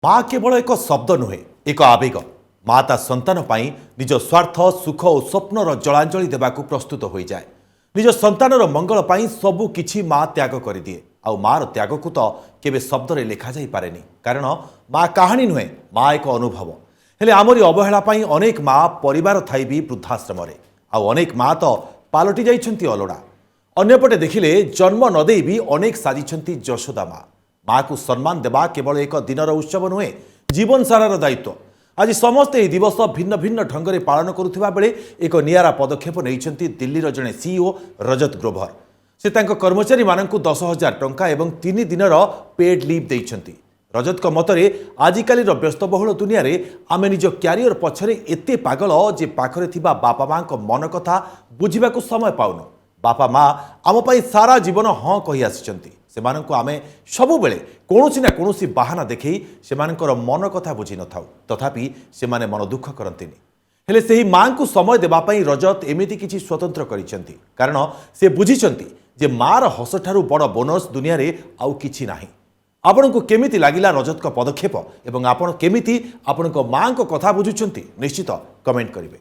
माँ केवल एक शब्द नुहे एक आवेग। माँ ता संतान पाई निज स्वार्थ सुख और स्वप्नर जलांजलि देवाकू प्रस्तुत हो जाए। निज संतानर मंगल पाई सबु किछि माँ त्याग कर दिए। आउ मार त्याग को तो केबे शब्द रे लेखा जाई पारेनी, कारण माँ कहानी नुहे, माँ एक अनुभव। हेले आमरी अवहेला पाई अनेक माँ परिवार थाई भी वृद्धाश्रम रे, आउ अनेक माँ तो पालटि जाइछंती अलोड़ा। अन्यपटे देखिले जन्म नदेई भी अनेक साजिछंती यशोदा माँ। माँ को सम्मान देवा केवल एक दिनर उत्सव नुहे, जीवन सारार दायित्व। आज समस्ते यह दिवस भिन्न भिन्न ढंग से पालन करुवा बेले एक नियारा पदक्षेप नहीं दिल्लीर जड़े सीईओ रजत ग्रोभर। से तांको कर्मचारी मानक 10,000 टंका एवं 3 दिनर पेड लिव देइछंती। रजत मतरे आजिकाली व्यस्तबहुल दुनिया रे आमे निज क्यारियर पछरे एते पागल जे पाखरे थिबा बापा माँ को मन कथा बुझिबाकू समय पाउनु। बापा माँ आम पाई सारा जीवन हाँ कही आसिचंती। सेमानंको आमे सबुबेले कोनोसी ना कोनोसी बाहाना देखै सेमानकर मन कथा बुझी न थाउ, तथापि सेमाने मन दुख करंतिनी। हेले सेही माँ को समय देबा पई रजत एमिति किछि स्वतंत्र करिसंती, कारण से बुझिसंती जे मार हस ठारू बड़ बोनस दुनिया रे आउ किछि नाही। आपनको केमिति लागिला रजत को पदक्षेप एवं आपण केमिति आपनको माँ को कथा बुझुचंती, निश्चित कमेंट करिवे।